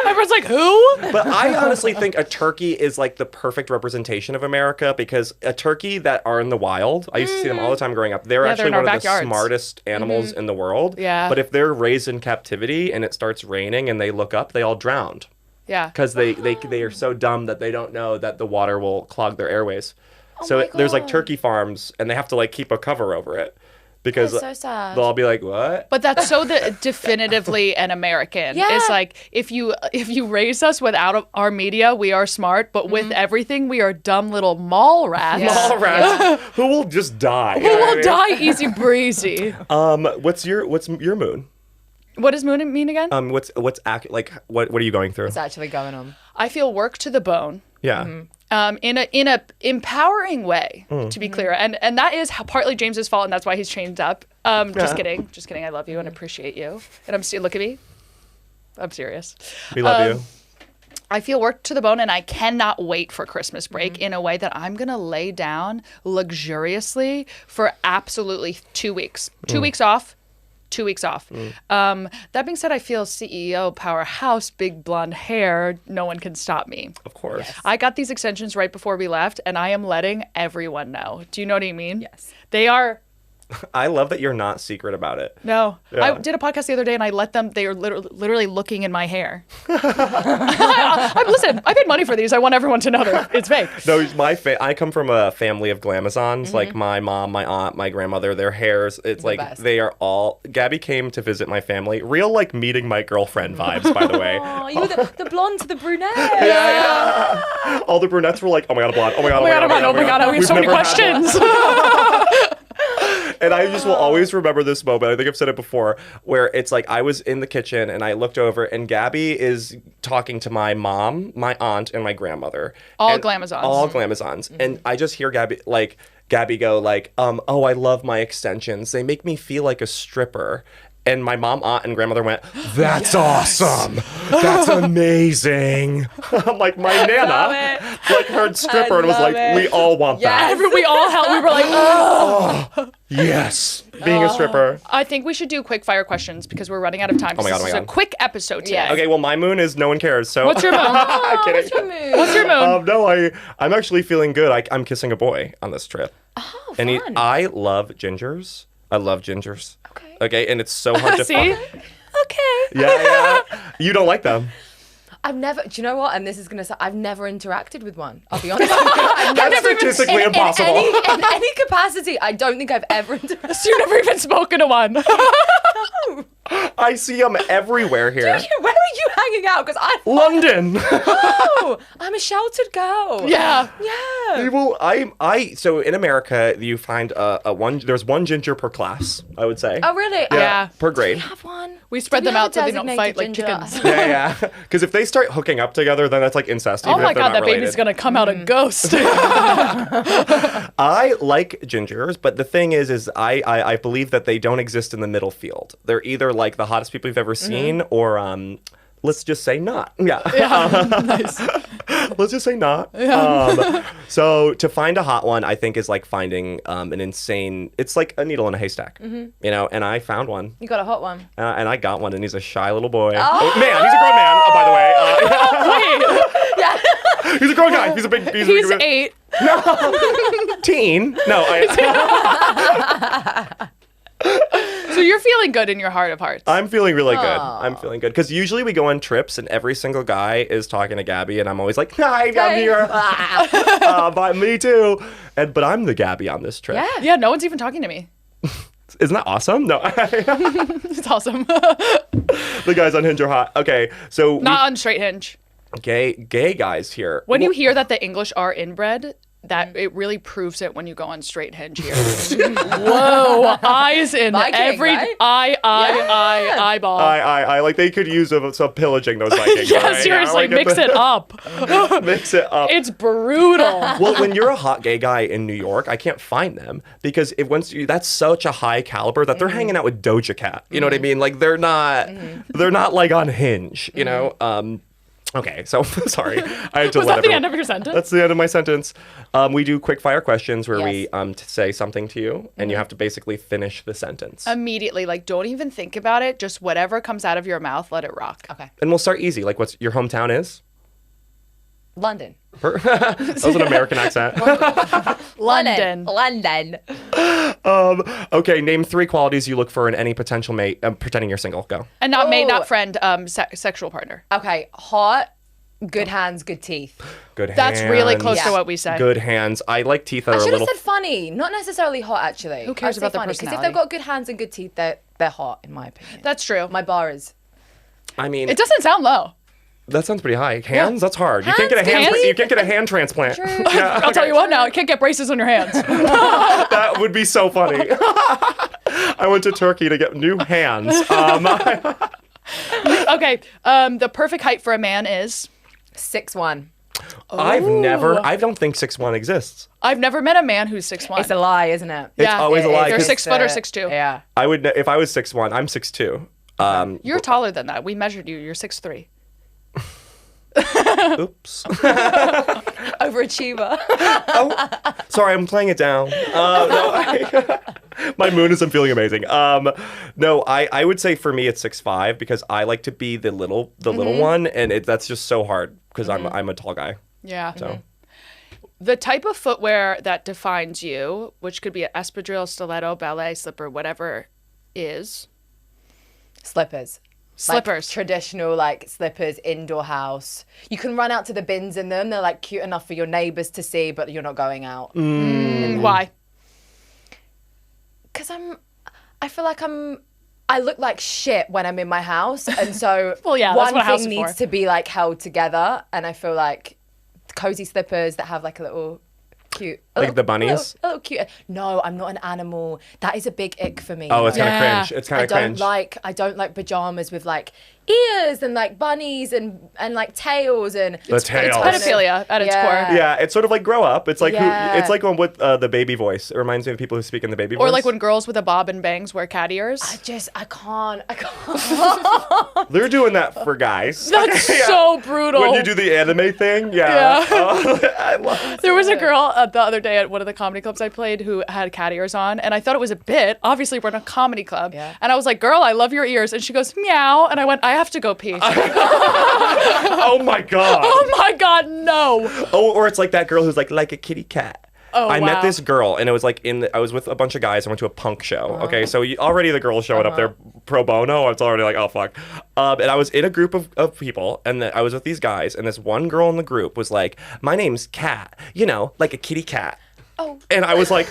Everyone's like, who? But I honestly think a turkey is like the perfect representation of America because a turkey that are in the wild, I used to see them all the time growing up. They're Yeah, actually they're in our one of the backyards. smartest animals in the world. Yeah. But if they're raised in captivity and it starts raining and they look up, they all drowned Yeah. because they are so dumb that they don't know that the water will clog their airways. So my there's like God. turkey farms and they have to like keep a cover over it because That's so sad. they'll all be like, what? But that's so definitively an American. Yeah. It's like if you raise us without our media, we are smart, but with everything, we are dumb little mall rats. Yeah. All right. Who will just die? Who will die easy breezy. What's your moon? What does moon mean again? What are you going through? What's actually going on? I feel work to the bone. Yeah. In a empowering way, to be clear, and that is partly James's fault, and that's why he's chained up. Just kidding. I love you and appreciate you, and I'm still look at me. I'm serious. We love you. I feel work to the bone, and I cannot wait for Christmas break in a way that I'm gonna lay down luxuriously for absolutely 2 weeks. 2 weeks off. 2 weeks off. That being said, I feel CEO, powerhouse, big blonde hair. No one can stop me. Of course. I got these extensions right before we left, and I am letting everyone know. Do you know what I mean? Yes. They are. I love that you're not secret about it. No. Yeah. I did a podcast the other day, and I let them. They are literally looking in my hair. Listen, I paid money for these. I want everyone to know that it's fake. No, I come from a family of glamazons. Like my mom, my aunt, my grandmother. Their hairs, it's like best. they are all. Gabby came to visit my family. Real like meeting my girlfriend vibes, by the way. Oh, you were the blonde to the brunette. Yeah. All the brunettes were like, oh my god, a blonde. Oh my god, Oh my god, we have so many questions. And I just will always remember this moment. I think I've said it before, where it's like I was in the kitchen and I looked over and Gabby is talking to my mom, my aunt, and my grandmother. All And- glamazons. All glamazons. And I just hear Gabby go like, oh, I love my extensions. They make me feel like a stripper. And my mom, aunt, and grandmother went, "That's awesome. That's amazing." I'm like, my Nana, like, heard stripper and was like, "We all want that." We all held. We were like, oh. Yes, being a stripper. I think we should do quick fire questions because we're running out of time. Oh my God, This is a quick episode today. Yeah. Okay, well, my moon is no one cares. So What's your moon? Kidding. What's your moon? What's your moon? No, I'm actually feeling good. I'm kissing a boy on this trip. Oh, And fun. I love gingers. I love gingers. Okay. Okay, and it's so hard to See? find. Okay. Yeah. You don't like them. I've never, do you know what? And this is going to say, I've never interacted with one. I'll be honest. I've That's never statistically impossible. In any capacity, I don't think I've ever interacted. So you've never even spoken to one. I see them everywhere here. Where are you hanging out? Because London. I'm a sheltered girl. Yeah. Yeah. Well, so in America, you find there's one ginger per class, I would say. Oh, really? Yeah. Per grade. I have one. We spread Do them have out so a they don't fight like designated chickens. ginger? Yeah. Because if they start hooking up together, then that's like incest. Oh even my if they're God, not that related. baby's gonna come out a ghost. I like gingers, but the thing is I believe that they don't exist in the middle field. They're either like the hottest people you've ever seen, or let's just say not. Yeah. Nice. Let's just say not. So to find a hot one, I think is like finding an insane. It's like a needle in a haystack, you know. And I found one. You got a hot one. And I got one, and he's a shy little boy. Oh, man, he's a grown man. Oh, by the way, Yeah. he's a grown guy. He's a big. He's a big, 8. teen. No, So you're feeling good in your heart of hearts. I'm feeling really good. I'm feeling good because usually we go on trips, and every single guy is talking to Gabby, and I'm always like, "Hi, I'm here." But me too. But I'm the Gabby on this trip. Yeah. Yeah, no one's even talking to me. Isn't that awesome? No. It's awesome. The guys on Hinge are hot. Okay, so Not on straight hinge. gay guys here. When you hear that the English are inbred, that it really proves it when you go on straight hinge here. Whoa, eyes in Viking, every right? eyeball. I like they could use some pillaging those Vikings. Yeah, right? seriously, like, mix it up. Mix it up. It's brutal. Well, when you're a hot gay guy in New York, I can't find them because that's such a high caliber that they're hanging out with Doja Cat. You know what I mean? Like they're not like on Hinge. You know. Okay, so sorry. I had to Was let that the everyone- end of your sentence? That's the end of my sentence. We do quick fire questions where Yes. we say something to you, and you have to basically finish the sentence. Immediately, like, don't even think about it. Just whatever comes out of your mouth, let it rock. Okay. And we'll start easy. Like, what's your hometown is? London. That was an American accent. London. London. Okay, name 3 qualities you look for in any potential mate. Pretending you're single. Go. And not mate, Ooh. not friend, sexual partner. Okay. Hot, good hands, good teeth. Good hands. That's really close to Yeah. what we say. Good hands. I like teeth that I are a should have little. said funny, not necessarily hot actually. Who cares I'd say about their funny, 'cause if personality? they've got good hands and good teeth, they're hot in my opinion. That's true. My bar is. I mean, It doesn't sound low. that sounds pretty high. Hands? That's hard. You can't get a Hands, hand. hands? You can't get a hand transplant. True. Yeah, I'll tell you what now, you can't get braces on your hands. that would be so funny. I went to Turkey to get new hands. Okay, the perfect height for a man is? 6'1". I don't think 6'1" exists. I've never met a man who's 6'1". It's a lie, isn't it? It's always a lie. They're 'cause 6 foot or 6'2". Yeah. I would if I was 6'1", I'm 6'2". You're taller than that. We measured you. You're 6'3". Oops. Overachiever. Sorry, I'm playing it down. My moon is I'm feeling amazing. No, I would say for me it's 6'5" because I like to be the little one, and that's just so hard because I'm a tall guy. Yeah. So The type of footwear that defines you, which could be an espadrille, stiletto, ballet, slipper, whatever, is Slippers. slippers. Like traditional slippers, indoor house. You can run out to the bins in them. They're cute enough for your neighbors to see, but you're not going out. Why? Because I feel like I look like shit when I'm in my house. And so Well, yeah, that's one what a house thing is needs for. to be cozy together. And I feel like cozy slippers that have a little cute Like the bunnies? A little cute. No, I'm not an animal. That is a big ick for me. Oh, it's kind of Yeah. cringe. It's kind of cringe. I don't like pajamas with like ears and like bunnies and like tails and The tails. Pedophilia at its core. Yeah, it's sort of like grow up. It's like Yeah. it's like with the baby voice. It reminds me of people who speak in the baby voice. Or like when girls with a bob and bangs wear cat ears. I can't. they're doing that for guys. That's Yeah. so brutal. When you do the anime thing, yeah. Yeah. Oh, I love it. There was a girl the other day at one of the comedy clubs I played who had cat ears on, and I thought it was a bit. Obviously, we're in a comedy club. Yeah. And I was like, girl, I love your ears. And she goes, meow. And I went, I have to go pee. Oh my god. Oh my God, no. Oh, or it's like that girl who's like a kitty cat. Oh, I met wow. this girl, and it was like I was with a bunch of guys. I went to a punk show. Okay, so already the girl showing up there pro bono. It's already like, oh fuck. And I was in a group of people, and I was with these guys, and this one girl in the group was like, "My name's Cat, like a kitty cat." Oh. And I was like,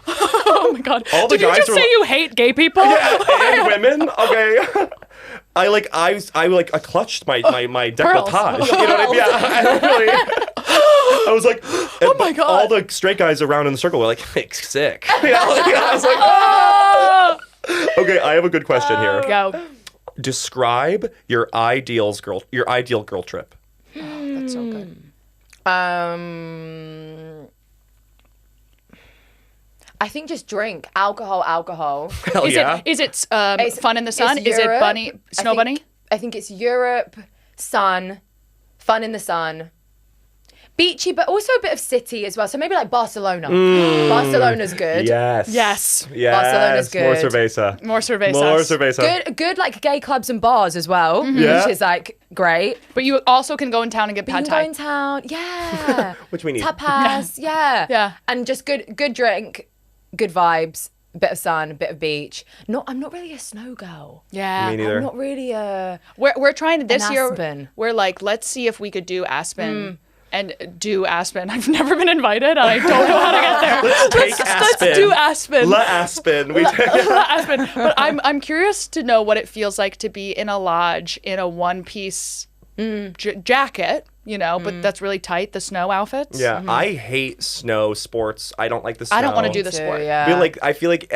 Oh my God. All the Did you guys just were say like- you hate gay people? and women. Okay. I clutched my decolletage. You know what I mean? Yeah. I was like, oh my God. All the straight guys around in the circle were like, sick. I was like, okay, I have a good question here. Go. Describe your ideal girl trip. That's so good. I think just drink alcohol. Hell Is yeah. it fun in the sun? It's Is it Europe. bunny, snow bunny? I think it's Europe, sun, fun in the sun. Beachy, but also a bit of city as well. So maybe like Barcelona. Barcelona's good. Yes. Yes. Yes. Barcelona's More good. cerveza. More cervezas. More cerveza. Good like gay clubs and bars as well, Yeah. which is like great. But you also can go in town and get You pad can go thai. in town, yeah. Which we need. Tapas, yeah. Yeah. And just good drink, good vibes, a bit of sun, a bit of beach. I'm not really a snow girl. Yeah. Me neither. I'm not really a. We're trying to this year. Aspen. We're like, let's see if we could do Aspen. And do Aspen. I've never been invited, and I don't know how to get there. Let's Aspen. Let's do Aspen. La Aspen. Aspen. But I'm curious to know what it feels like to be in a lodge in a one-piece jacket, but that's really tight. The snow outfits. Yeah, I hate snow sports. I don't like the snow. I don't want to do the Too, sport. yeah. I feel like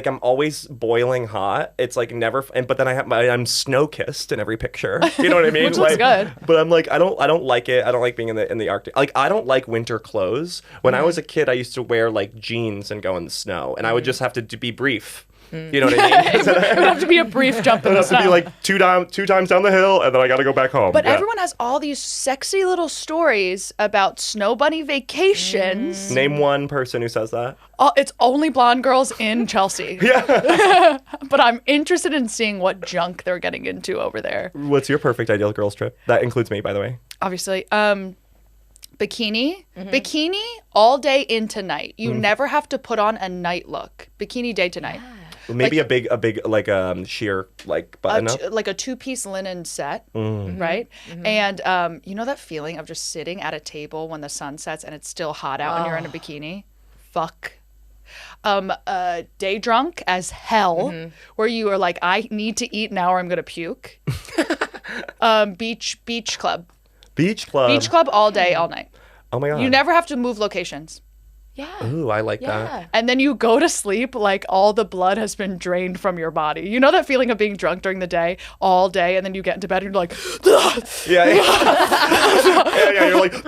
I'm always boiling hot. It's like never, but then I'm snow kissed in every picture. You know what I mean? Which looks good. But I'm like, I don't like it. I don't like being in the Arctic. Like I don't like winter clothes. When I was a kid, I used to wear like jeans and go in the snow, and I would just have to be brief. You know what I mean? It would have to be a brief jump in It the has to be snow. like two times down the hill, and then I got to go back home. But Yeah. everyone has all these sexy little stories about snow bunny vacations. Name one person who says that. Oh, it's only blonde girls in Chelsea. Yeah. But I'm interested in seeing what junk they're getting into over there. What's your perfect ideal girls trip? That includes me, by the way. Obviously. Bikini. Bikini all day into night. You never have to put on a night look. Bikini day to night. Maybe a big like sheer like button up. Like a two-piece linen set, right? And you know that feeling of just sitting at a table when the sun sets and it's still hot out and you're in a bikini? Fuck. Day drunk as hell, where you are like, I need to eat now or I'm gonna puke. Beach club. Beach club. Beach club all day, all night. Oh my god. You never have to move locations. Yeah. Ooh, I like Yeah. that. And then you go to sleep like all the blood has been drained from your body. You know that feeling of being drunk during the day, all day, and then you get into bed and you're like, Yeah. Yeah. You're like,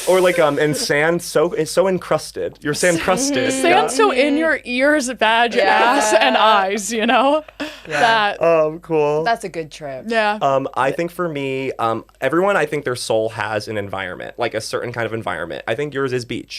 or like and sand it's so encrusted. You're sand crusted. sand so in your ears, badge, ass, and eyes. That. Cool. That's a good trip. Yeah. I think for me, everyone, I think their soul has an environment, like a certain kind of environment. I think yours is beach.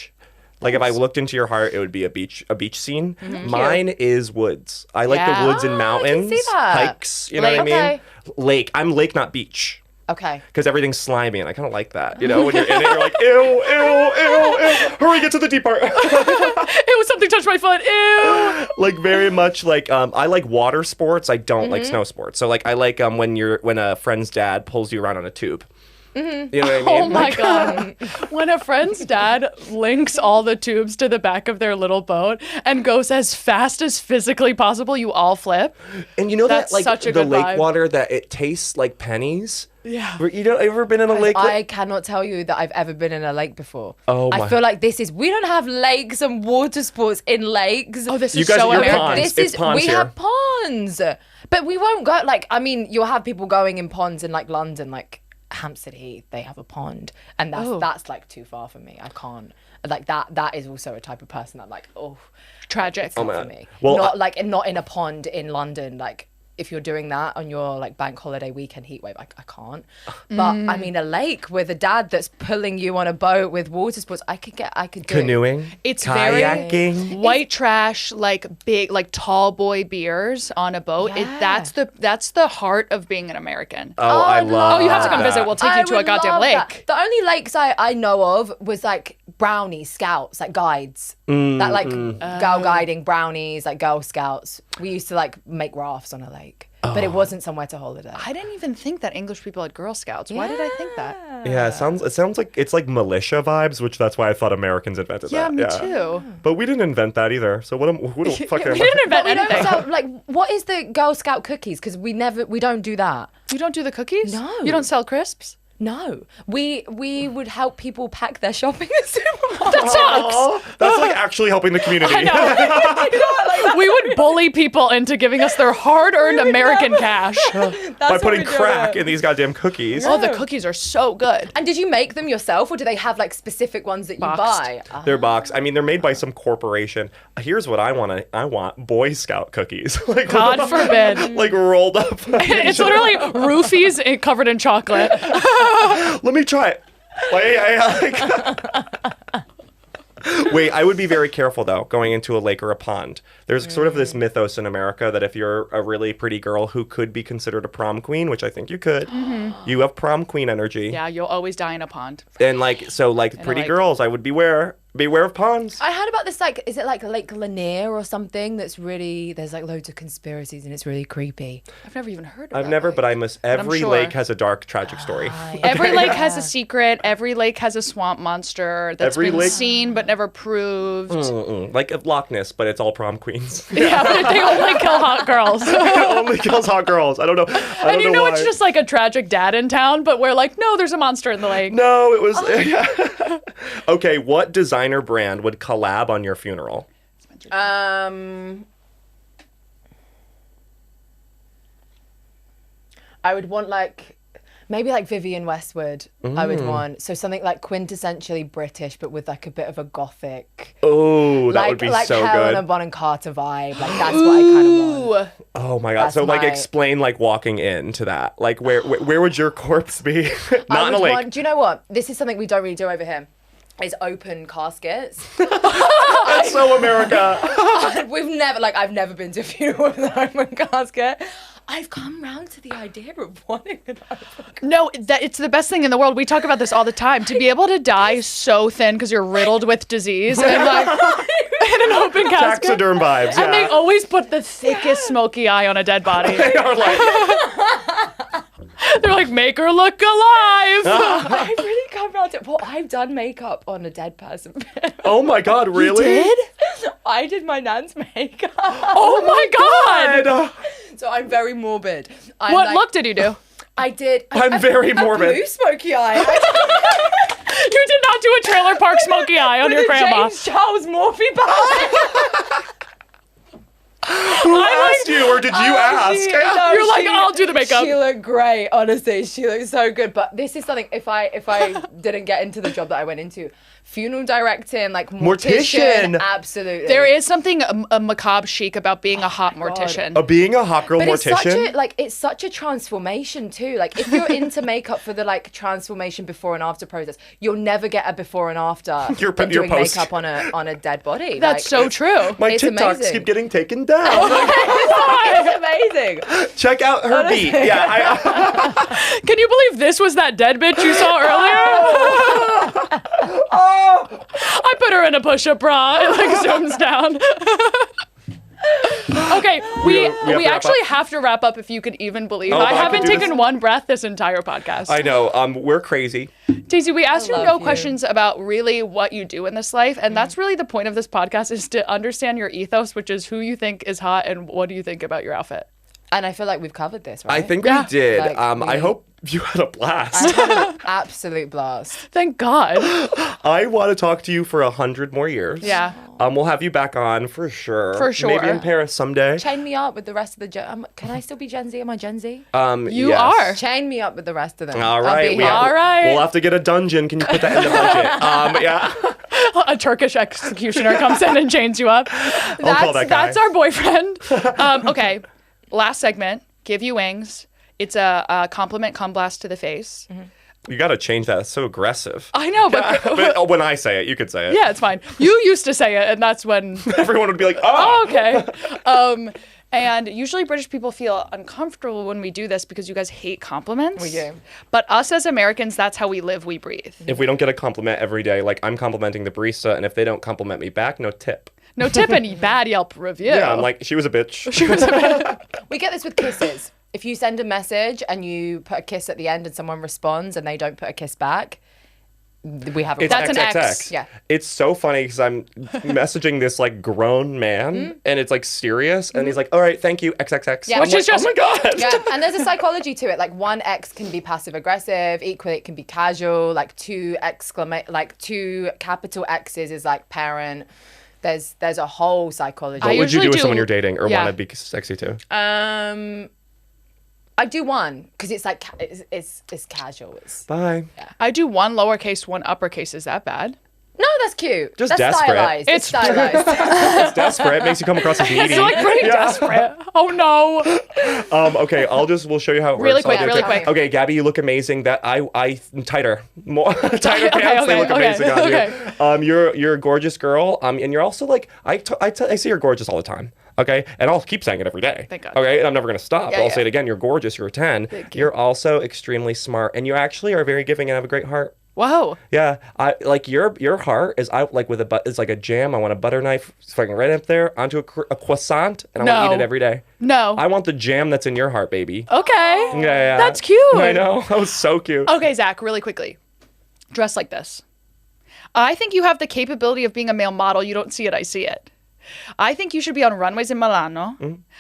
Like if I looked into your heart, it would be a beach scene. Mine is woods. I like the woods and I can mountains, see that. hikes. You know what I mean? Okay. Lake. I'm lake, not beach. Okay. Because everything's slimy, and I kind of like that. When you're in it, you're like, ew, ew, ew, ew. Hurry, get to the deep part. Ew, something touched my foot. Ew. Like very much like I like water sports. I don't like snow sports. So like I like when a friend's dad pulls you around on a tube. You know what I mean? Oh my God. When a friend's dad links all the tubes to the back of their little boat and goes as fast as physically possible, you all flip. And you know That's that, like, such a the good lake vibe. water that it tastes like pennies? Yeah. You know, ever been in a lake? I cannot tell you that I've ever been in a lake before. Oh my. I feel like we don't have lakes and water sports in lakes. Oh, this You is guys- so you're American. ponds. It's ponds we here. have ponds, but we won't go. Like, I mean, you'll have people going in ponds in like London, like Hampstead Heath. They have a pond, and that's like too far for me. I can't. Like that is also a type of person that like Tragic. Oh my for God. me. Well, Not in a pond in London. Like if you're doing that on your like bank holiday weekend heat wave, I can't. But I mean, a lake with a dad that's pulling you on a boat with water sports, I could do. Canoeing? It's very kayaking? white trash, like big, like tall boy beers on a boat. Yeah. That's the heart of being an American. Oh, I love Oh, you have to come that. visit. We'll take you I to a would goddamn love that. lake. The only lakes I know of was like brownie scouts, like guides. That like girl guiding brownies, like Girl Scouts. We used to like make rafts on a lake. But it wasn't somewhere to holiday. I didn't even think that English people had Girl Scouts. Why did I think that? Yeah, it sounds like it's like militia vibes, which that's why I thought Americans invented Yeah, that. me too. But we didn't invent that either. So who the fuck am We didn't I? invent We don't anything. sell, like, what is the Girl Scout cookies? Because we don't do that. You don't do the cookies? No. You don't sell crisps? No, we would help people pack their shopping at supermarkets. That sucks. Oh, that's like actually helping the community. I know. We would bully people into giving us their hard-earned American cash. By putting crack in these goddamn cookies. Oh, the cookies are so good. And did you make them yourself, or do they have like specific ones that you Boxed. buy? They're boxed. I mean, they're made by some corporation. Here's what I want. I want Boy Scout cookies. Like, God forbid. Like rolled up. It's literally roofies covered in chocolate. Let me try it. Wait, I would be very careful though going into a lake or a pond. There's sort of this mythos in America that if you're a really pretty girl who could be considered a prom queen, which I think you could, you have prom queen energy. Yeah, you'll always die in a pond. And like pretty lake. girls, I would beware of ponds. I heard about this, like, is it like Lake Lanier or something? That's really, there's like loads of conspiracies and it's really creepy. I've never even heard of I've that never, lake. but every sure. lake has a dark, tragic story. Every lake has a secret. Every lake has a swamp monster that's Every been lake- seen but never proved. Like Loch Ness, but it's all prom queens. Yeah, but they only kill hot girls. It only kills hot girls. I don't know. And you know why. it's just like a tragic dad in town, but we're like, no, there's a monster in the lake. No, it was. Okay, what designer brand would collab on your funeral? I would want like maybe like Vivienne Westwood. I would want so something like quintessentially British, but with like a bit of a gothic, Oh, that like would be like so Helena good. Bonham Carter vibe. Like that's what I kind of want. Oh my god! That's So like, my- explain like walking into that. Like, where would your corpse be? I Not in a would lake. want- do you know what? This is something we don't really do over here. Is open caskets. That's so America. I've never been to a funeral with an open casket. I've come round to the idea of wanting an open. No, it's the best thing in the world. We talk about this all the time. To be able to die so thin because you're riddled with disease and like in an open casket. Taxiderm vibes. And they Yeah. always put the thickest smoky eye on a dead body. They are like. They're like, make her look alive. I've really come round to it. Well, I've done makeup on a dead person. Oh my god! Really? Did? I did my nan's makeup. Oh my god. God. So I'm very morbid. What look did you do? I did. I'm very morbid. Blue smoky eye. You did not do a trailer park smoky eye on your grandma. James Charles Morphy bag. Who asked you, or did you ask? You're like, I'll do the makeup. She looked great, honestly. She looked so good. But this is something, if I didn't get into the job that I went into, funeral directing, like mortician. Mortician. Absolutely. There is something a macabre chic about being a hot my God. mortician. Being a hot girl But mortician. it's such a transformation too. Like if you're into makeup for the like transformation before and after process, you'll never get a before and after Your doing post. makeup on a dead body. That's so true. My it's TikToks amazing. keep getting taken down. It's amazing. Check out her beat. Yeah. Can you believe this was that dead bitch you saw earlier? I put her in a push-up bra. It like zooms down. Okay, we have to wrap actually up? have to wrap up if you could even believe. Oh, I I haven't could do taken this? one breath this entire podcast. I know. We're crazy. Daisy, we asked you love no you. questions about really what you do in this life, and that's really the point of this podcast is to understand your ethos, which is who you think is hot and what do you think about your outfit. And I feel like we've covered this, right? I think Yeah. we did. Like, I we- hope you had a blast. I had an absolute blast. Thank God. I want to talk to you for 100 more years. Yeah. We'll have you back on for sure. For sure. Maybe in Paris someday. Chain me up with the rest of the can I still be Gen Z? Am I Gen Z? You yes. are. Chain me up with the rest of them. All I'll right. be we here. have- All right. We'll have to get a dungeon. Can you put that in the budget? Yeah. A Turkish executioner comes in and chains you up. I'll call that guy. That's our boyfriend. Okay, last segment. Give you wings. It's a compliment cum blast to the face. You got to change that. It's so aggressive. I know, but But when I say it, you could say it. yeah, it's fine. You used to say it, and that's when. Everyone would be like, oh. Okay. And usually British people feel uncomfortable when we do this because you guys hate compliments. We do. But us as Americans, that's how we live, we breathe. If we don't get a compliment every day, like I'm complimenting the barista, and if they don't compliment me back, no tip. No tip and bad Yelp review. Yeah, I'm like, she was a bitch. We get this with kisses. If you send a message and you put a kiss at the end and someone responds and they don't put a kiss back, we have a It's problem. That's an XXX. X. Yeah. It's so funny because I'm messaging this like grown man and it's like serious and he's like, all right, thank you, XXX. Yeah. I'm Which like, is just- oh my God. Yeah, and there's a psychology to it. Like one X can be passive aggressive, equally it can be casual. Like two capital X's is like parent. There's a whole psychology. What would you usually do with do- someone you're dating or yeah. want to be sexy to? I do one because it's like it's casual. It's Bye. I do one lowercase, one uppercase. Is that bad? no, that's cute. Just that's desperate. stylized. It's stylized. It's desperate. It makes you come across as needy. It's like pretty desperate. Oh no. Okay, we'll show you how it Really works. quick, I'll do really it. quick. Okay, Gabby, you look amazing. That I tighter, more tighter pants. They look amazing on you. You're a gorgeous girl. And you're also like I say you're gorgeous all the time. Okay, and I'll keep saying it every day. Thank God. Okay, and I'm never gonna stop. Yeah, I'll yeah. say it again. You're gorgeous. You're a 10. Thank you. You're also extremely smart, and you actually are very giving and have a great heart. Whoa. Yeah, I like your heart is out like with it's like a jam. I want a butter knife fucking right up there onto a croissant, and I want to eat No. it every day. No. I want the jam that's in your heart, baby. Okay. Yeah. That's cute. I know. That was so cute. Okay, Zach, really quickly. Dress like this. I think you have the capability of being a male model. You don't see it, I see it. I think you should be on runways in Milano.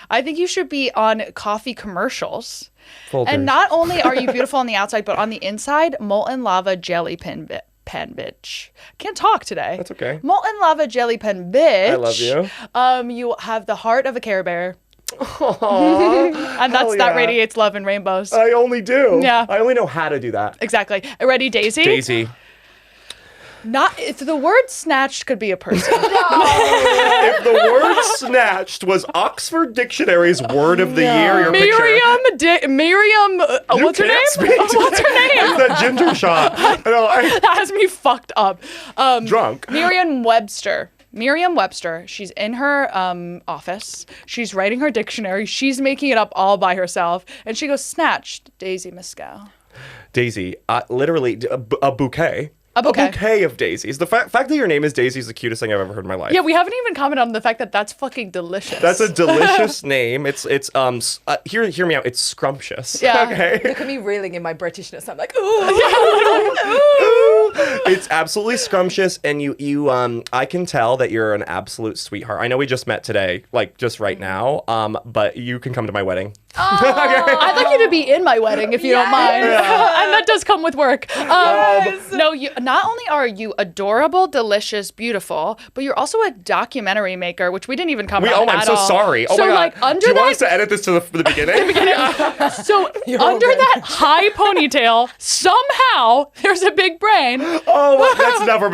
I think you should be on coffee commercials. Folgers. And not only are you beautiful on the outside, but on the inside, molten lava jelly pen bitch. Can't talk today. That's okay. Molten lava jelly pen bitch. I love you. You have the heart of a Care Bear. And hell that yeah. radiates love and rainbows. I only do. Yeah. I only know how to do that. Exactly. Ready, Daisy? Daisy. Not if the word snatched could be a person. If the word snatched was Oxford Dictionary's word of the year, your picture. Miriam, You what's her name? can't speak What's her today. name? It's that ginger shot. That has me fucked up. Drunk. Merriam-Webster. Merriam-Webster. She's in her office. She's writing her dictionary. She's making it up all by herself. And she goes, snatched, Daisy Maskell. Daisy, literally a bouquet. A bouquet. A bouquet of daisies. The fact that your name is Daisy is the cutest thing I've ever heard in my life. Yeah, we haven't even commented on the fact that that's fucking delicious. That's a delicious name. It's hear me out. It's scrumptious. Yeah. Okay. Look at me reeling in my Britishness. I'm like, ooh. It's absolutely scrumptious, and you I can tell that you're an absolute sweetheart. I know we just met today, like just right now. But you can come to my wedding. I'd like you to be in my wedding if you don't mind. And that does come with work. No, you not only are you adorable, delicious, beautiful, but you're also a documentary maker, which we didn't even comment on I'm at so all. sorry. Oh so my God. like under Do you that, want us to edit this to the beginning? so under that high ponytail, somehow there's a big brain. Oh,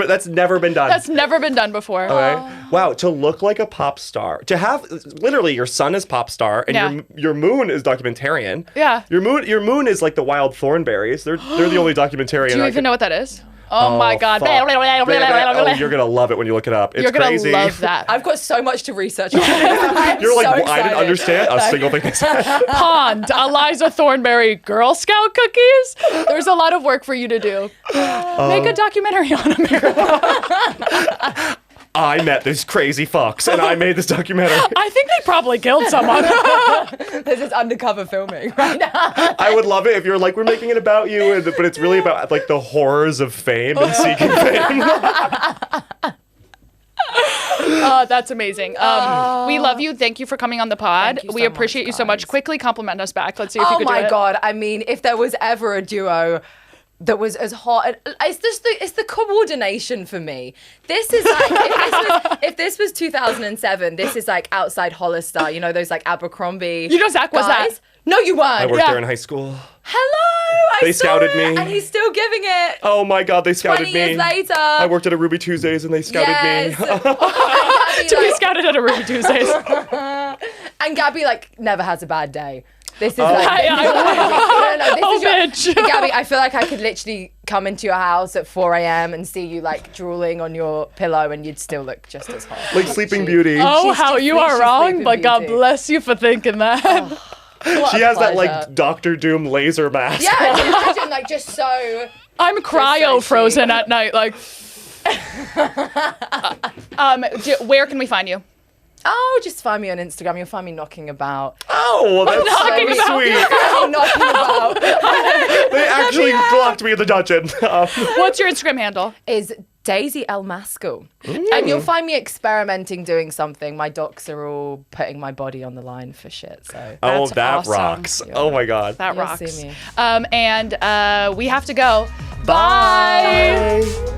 that's never been done. That's never been done before. Okay. Wow, to look like a pop star, to have literally your sun is pop star and Yeah. your moon is documentarian. Yeah. Your moon is like the wild thornberries. They're the only documentarian. Do you even know what that is? Oh my God. fuck. Oh, you're gonna love it when you look it up. It's You're gonna crazy. love that. I've got so much to research on this. You're like, so well, I didn't excited. understand a single thing they said. Pond, Eliza Thornberry, Girl Scout cookies. There's a lot of work for you to do. Make a documentary on America. I met this crazy fox and I made this documentary. I think they probably killed someone. This is undercover filming right now. I would love it if you're like, we're making it about you, but it's really about like the horrors of fame and seeking fame. That's amazing. We love you. Thank you for coming on the pod. Thank you We so appreciate much, you so much. guys. Quickly compliment us back. Let's see if you Oh could do it. my God. I mean, if there was ever a duo that was as hot, it's just it's the coordination for me. This is like, if this was 2007, this is like outside Hollister, you know, those like Abercrombie. You know Zach was that. guys. No, you weren't. I worked Yeah. there in high school. Hello. They I saw scouted it, me. and he's still giving it. Oh my God, they scouted 20 me. years later. I worked at a Ruby Tuesdays and they scouted Yes. me. To be scouted at a Ruby Tuesdays. And Gabby like never has a bad day. This is Oh. like Oh, this is bitch. Gabby, I feel like I could literally come into your house at 4 a.m. and see you like drooling on your pillow and you'd still look just as hot. Like Sleeping Beauty. Oh, She's how just you are literally wrong, Sleeping but God Beauty. bless you for thinking that. What She a has that pleasure. like Doctor Doom laser mask. Yeah, I can imagine like just so. I'm cryo so frozen chic. at night. Like, where can we find you? Oh, just find me on Instagram. You'll find me knocking about. Oh, well, that's Knocking so about. sweet. Knocking about They actually locked me in the dungeon. What's your Instagram handle? is Daisy Maskell. And you'll find me experimenting doing something. My docs are all putting my body on the line for shit. So Oh, That's that awesome. rocks. Oh my God. That You'll rocks. see me. And we have to go. Bye.